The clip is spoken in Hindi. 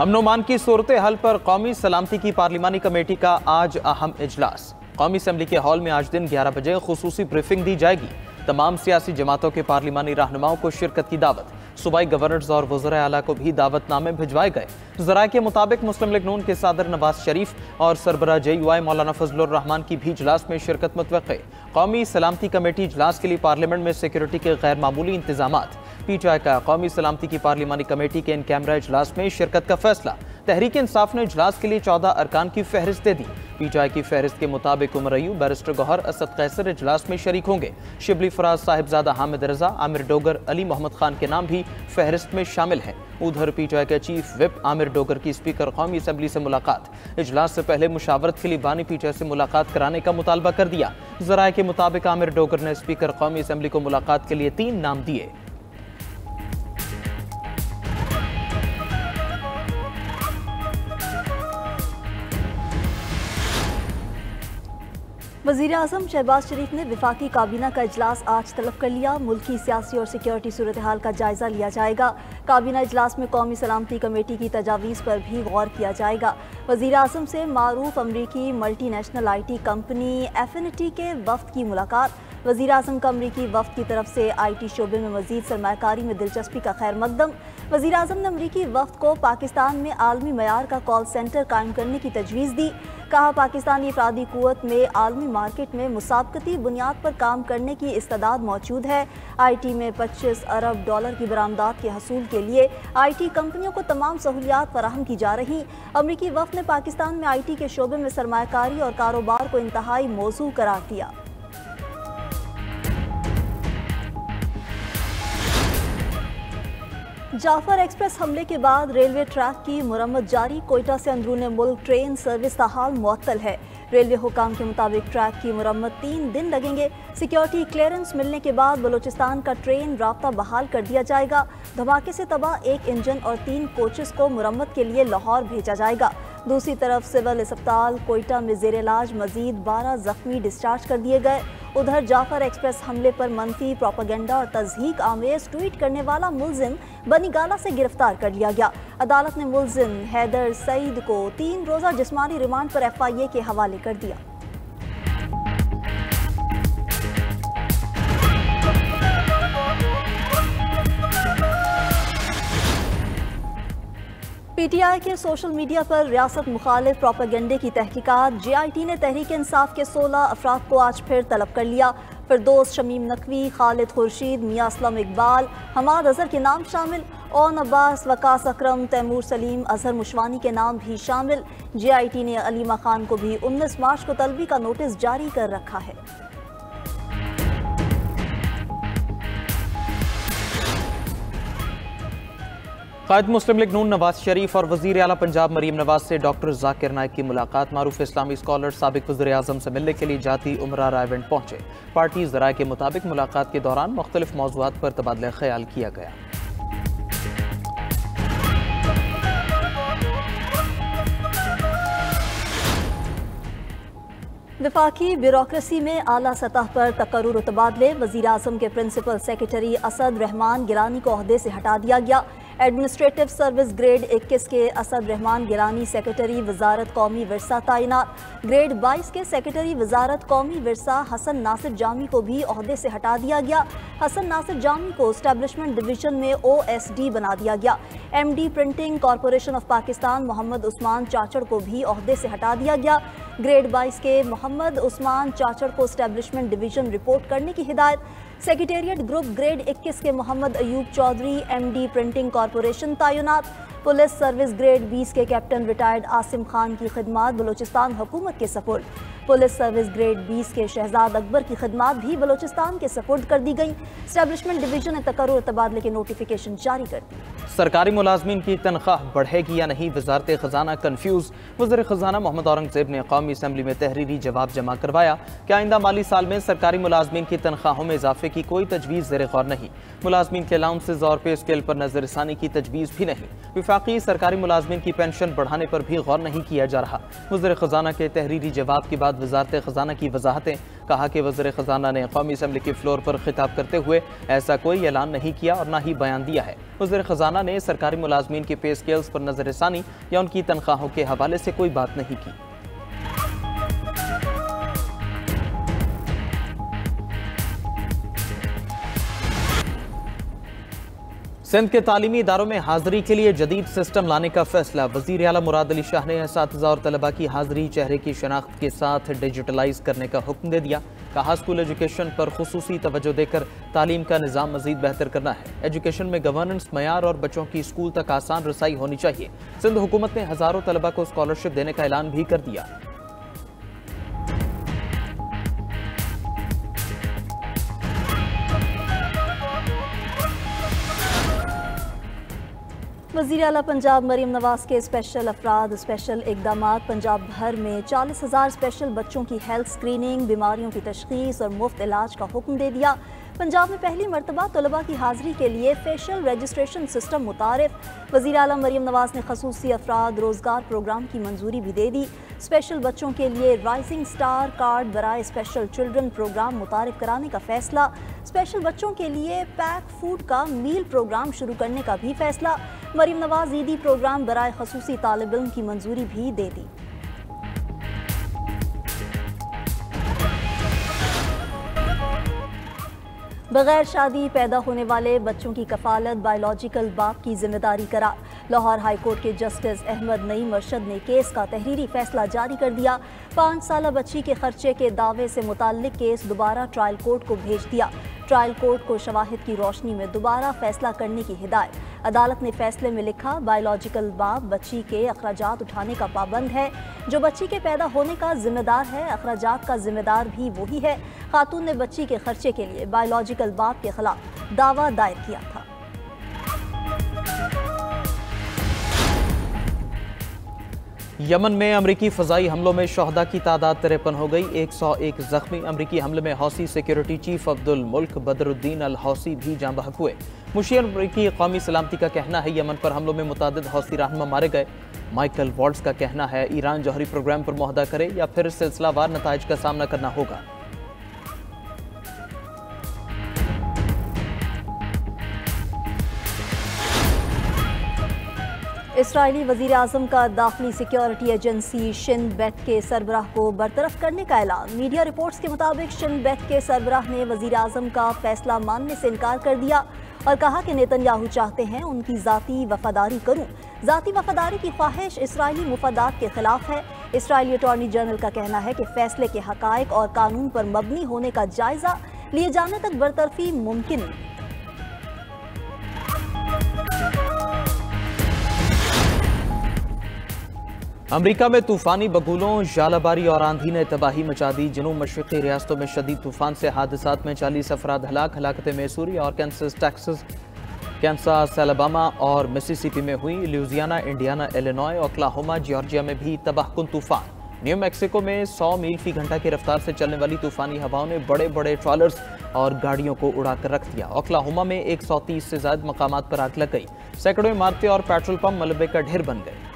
अमन-ओ-मान की सूरत हाल पर कौमी सलामती की पार्लिमानी कमेटी का आज अहम इजलास। कौमी असम्बली के हॉल में आज दिन 11 बजे खुसूसी ब्रीफिंग दी जाएगी। तमाम सियासी जमातों के पार्लिमानी रहनुमाओं को शिरकत की दावत। सूबाई गवर्नर्स और वज़ीर आला को भी दावतनामे भिजवाए गए। ज़राए के मुताबिक मुस्लिम लीग नून के सदर नवाज शरीफ और सरबराह JUI मौलाना फजलुर रहमान की भी इजलास में शिरकत मुतवक्के। कौमी सलामती कमेटी इजलास के लिए पार्लियामेंट में सिक्योरिटी के गैर मामूली इंतजामात। PTI का कौमी सलामती की पार्लिमानी कमेटी के इन कैमरा इजलास में शिरकत का फैसला। तहरीक इंसाफ ने इजलास के लिए 14 अरकान की फहरिस्त दे दी। PTI की फहरिस्त के मुताबिक उमर अयूब, बैरिस्टर गौहर, असद कैसर इजलास में शरीक होंगे। शिबली फराज, साहिबजादा हामिद रजा, आमिर डोगर, अली मोहम्मद खान के नाम भी फहरिस्त में शामिल हैं। उधर PTI के चीफ विप आमिर डोगर की स्पीकर कौमी असम्बली से मुलाकात। इजलास से पहले मुशावरत के लिए बानी PTI से मुलाकात कराने का मुतालबा कर दिया। ज़राए के मुताबिक आमिर डोगर ने स्पीकर कौमी असम्बली को मुलाकात के लिए 3 नाम दिए। वज़ीर आज़म शहबाज शरीफ ने वफाकी काबीना का इजलास आज तलब कर लिया। मुल्की सियासी और सिक्योरिटी सूरत हाल का जायजा लिया जाएगा। काबीना इजलास में कौमी सलामती कमेटी की तजावीज़ पर भी गौर किया जाएगा। वज़ीर आज़म से मारूफ अमरीकी multi national IT company affinity के वफ्द की मुलाकात। वज़ीर आज़म का अमरीकी वफ्द की तरफ से IT शोबे में मज़ीद सरमायाकारी में दिलचस्पी का खैर मकदम। वज़ीर आज़म ने अमरीकी वफ्द को पाकिस्तान में आलमी मयार का कॉल सेंटर कायम करने की तजवीज़ दी। कहा, पाकिस्तानी अफरादी कुव्वत में आलमी मार्केट में मुसाबकती बुनियाद पर काम करने की इस्तेदाद मौजूद है। IT में $25 अरब की बरामदात के हसूल के लिए IT कंपनियों को तमाम सहूलियात फराहम की जा रही। अमरीकी वफ्द ने पाकिस्तान में IT के शोबे में सरमायाकारी और कारोबार को इंतहाई मौजू करार दिया। जाफर एक्सप्रेस हमले के बाद रेलवे ट्रैक की मुरम्मत जारी। कोयटा से अंदरूनी मुल्क ट्रेन सर्विस ताहाल मुअत्तल है। रेलवे हुकाम के मुताबिक ट्रैक की मुरम्मत 3 दिन लगेंगे। सिक्योरिटी क्लियरेंस मिलने के बाद बलूचिस्तान का ट्रेन राब्ता बहाल कर दिया जाएगा। धमाके से तबाह 1 इंजन और 3 कोचेस को मुरम्मत के लिए लाहौर भेजा जाएगा। दूसरी तरफ सिविल अस्पताल कोयटा में जेर इलाज मजीद 12 जख्मी डिस्चार्ज कर दिए गए। उधर जाफर एक्सप्रेस हमले पर मनफी प्रोपेगेंडा और तज़हीक आमेज ट्वीट करने वाला मुल्जिम बनीगाला से गिरफ्तार कर लिया गया। अदालत ने मुल्जिम हैदर सईद को 3 रोज़ा जिस्मानी रिमांड पर FIA के हवाले कर दिया। PTI के सोशल मीडिया पर रियासत मुखालिफ प्रोपेगेंडे की तहकीकात। JIT ने तहरीक इंसाफ के 16 अफराद को आज फिर तलब कर लिया। फिरदौस शमीम नकवी, खालिद खुर्शीद, मियां असलम इकबाल, हमाद अजहर के नाम शामिल। ओन अब्बास, वकास अकरम, तैमूर सलीम, अजहर मुशवानी के नाम भी शामिल। JIT ने अलीमा खान को भी 19 मार्च को तलबी का नोटिस जारी कर रखा है। कायद मुस्लिम लीग नून नवाज शरीफ और वज़ीर आला पंजाब मरीम नवाज से डॉक्टर जाकिर नाइक की मुलाकात। मारूफ इस्लामी स्कॉलर साबिक वज़ीर आज़म से मिलने के लिए जाती उमरा रायवेंड पहुंचे। पार्टी ज़राए के मुताबिक मुलाकात के दौरान मुख्तलिफ मौज़ूआत पर तबादला ख्याल किया गया। वफाकी ब्यूरोक्रेसी में आला सतह पर तकर्रुर और तबादले। वज़ीर आज़म के प्रिंसिपल सेक्रेटरी असद रहमान गिलानी को ओहदे से हटा दिया गया। एडमिनिस्ट्रेटिव सर्विस ग्रेड 21 के असद रहमान गिलानी सेक्रेटरी वजारत कौमी विरसा तैनात। ग्रेड 22 के सेक्रेटरी वजारत कौमी विरसा हसन नासिर जामी को भी ओहदे से हटा दिया गया। हसन नासिर जामी को एस्टैब्लिशमेंट डिवीजन में OSD बना दिया गया। MD printing corporation of Pakistan Mohammad Usman Chachar को भी ओहदे से हटा दिया गया। ग्रेड 22 के मोहम्मद उस्मान चाचड़ को एस्टैब्लिशमेंट डिवीजन रिपोर्ट करने की हिदायत। सेक्रेटेरिएट ग्रुप ग्रेड 21 के Mohammad Ayub Chaudhry MD printing corporation तैनात। पुलिस सर्विस ग्रेड 20 के कैप्टन रिटायर्ड आसिम खान की खिदमात बलूचिस्तान हुकूमत के सपुर्द। पुलिस सर्विस ग्रेड 20 के शहजाद अकबर की खिदमात भी बलूचिस्तान के सपुर्द कर दी गई। एस्टैब्लिशमेंट डिवीजन ने तकर्रुर तबादले के नोटिफिकेशन जारी कर दी। सरकारी मुलाजमीन की तनख्वाह बढ़ेगी या नहीं, वजारत खजाना कन्फ्यूज। वज़ीर खजाना मोहम्मद औरंगजेब ने कौमी असम्बली में तहरीरी जवाब जमा करवाया कि आइंदा माली साल में सरकारी मुलाजमीन की तनख्वाहों में इजाफे की कोई तजवीज़ ज़ेर गौर नहीं। मुलाजमीन के अलाउंसेज और पे स्केल पर नजरसानी की तजवीज़ भी नहीं। वफाकी सरकारी मुलाजमीन की पेंशन बढ़ाने पर भी गौर नहीं किया जा रहा। वज़ीर खजाना के तहरीरी जवाब के बाद बाद वजारत खजाना की वजाहतें। कहा कि वज़ीर खजाना ने कौमी असम्बली के फ्लोर पर खिताब करते हुए ऐसा कोई ऐलान नहीं किया और न ही बयान दिया है। वज़ीर खजाना ने सरकारी मुलाजमीन के पे स्केल्स पर नजरसानी या उनकी तनख्वाहों के हवाले से कोई बात नहीं की। सिंध के तालीमी इदारों में हाजिरी के लिए जदीद सिस्टम लाने का फैसला। वज़ीर आला मुराद अली शाह ने असातिज़ा और तलबा की हाजिरी चेहरे की शनाख्त के साथ डिजिटलाइज करने का हुक्म दे दिया। कहा स्कूल एजुकेशन पर खुसूसी तवज्जो देकर तालीम का निज़ाम मज़ीद बेहतर करना है। एजुकेशन में गवर्नेंस, मयार और बच्चों की स्कूल तक आसान रसाई होनी चाहिए। सिंध हुकूमत ने हज़ारों तलबा को स्कॉलरशिप देने का ऐलान भी कर दिया। वज़ीर आला पंजाब मरीम नवाज के स्पेशल अफराद स्पेशल इक़दामात। पंजाब भर में 40,000 स्पेशल बच्चों की हेल्थ स्क्रीनिंग, बीमारियों की तशख़ीस और मुफ्त इलाज का हुक्म दे दिया। पंजाब में पहली मरतबा तलबा की हाजिरी के लिए फेशियल रजिस्ट्रेशन सिस्टम मुतारिफ। वज़ीर आला मरीम नवाज ने खसूसी अफराद रोज़गार प्रोग्राम की मंजूरी भी दे दी। स्पेशल बच्चों के लिए राइजिंग स्टार कार्ड बराए स्पेशल चिल्ड्रन प्रोग्राम मुतारिफ कराने का फैसला। स्पेशल बच्चों के लिए पैक फूड का मील प्रोग्राम शुरू करने का भी फैसला। मरीम नवाज ईदी प्रोग्राम बराए खसूसी तालिब इल्म की मंजूरी भी दे दी। बगैर शादी पैदा होने वाले बच्चों की कफालत बायोलॉजिकल बाप की जिम्मेदारी करार। लाहौर हाई कोर्ट के जस्टिस अहमद नईम अरशद ने केस का तहरीरी फैसला जारी कर दिया। 5 साल बच्ची के खर्चे के दावे से मुताल्लिक केस दोबारा ट्रायल कोर्ट को भेज दिया। ट्रायल कोर्ट को शवाहिद की रोशनी में दोबारा फैसला करने की हिदायत। अदालत ने फैसले में लिखा, बायोलॉजिकल बाप बच्ची के अखराजात उठाने का पाबंद है। जो बच्ची के पैदा होने का जिम्मेदार है, अखराजात का जिम्मेदार भी वही है। खातून ने बच्ची के खर्चे के लिए बायोलॉजिकल बाप के खिलाफ दावा दायर किया था। यमन में अमरीकी फ़ज़ाई हमलों में शहदा की तादाद 53 हो गई। 101 जख्मी। अमरीकी हमले में हौसी सिक्योरिटी चीफ अब्दुल मुल्क बदरुद्दीन अल हौसी भी जाँ बहक हुए। मुशीर अमरीकी कौमी सलामती का कहना है यमन पर हमलों में मुतादिद हौसी रहनुमा मारे गए। माइकल वॉल्ट्स का कहना है ईरान जौहरी प्रोग्राम पर मुआहदा करे या फिर सिलसिलावार नताइज का सामना करना होगा। इसराइली वज़ीर आज़म का दाखिली सिक्योरिटी एजेंसी शिन बेत के सरबराह को बरतरफ करने का ऐलान। मीडिया रिपोर्ट्स के मुताबिक शिन बेत के सरबराह ने वज़ीर आज़म का फैसला मानने से इनकार कर दिया और कहा कि नेतन्याहू चाहते हैं उनकी ज़ाती वफादारी करूं। ज़ाती वफादारी की ख्वाहिश इसराइली मुफादात के खिलाफ है। इसराइली अटॉर्नी जनरल का कहना है कि फैसले के हक़ाइक़ और कानून पर मबनी होने का जायजा लिए जाने तक बरतरफी मुमकिन नहीं। अमरीका में तूफानी बगुलों, जालाबारी और आंधी ने तबाही मचा दी। जनूब मशरक़ी रियासतों में शदीद तूफान से हादसात में 40 अफराद हलाक। हलाकतें मैसूरी और कैंसास, एलाबामा और मिसिसिपी में हुई। Louisiana, Indiana, Illinois, Oklahoma, Georgia में भी तबाहकुन तूफान। न्यू मैक्सिको में 100 मील फी घंटा की रफ्तार से चलने वाली तूफानी हवाओं ने बड़े बड़े ट्रॉलर्स और गाड़ियों को उड़ाकर रख दिया। ओक्लाहोमा में 130 से ज्यादा मकामात पर आग लग गई। सैकड़ों इमारतें और पेट्रोल पंप मलबे का ढेर बन गए।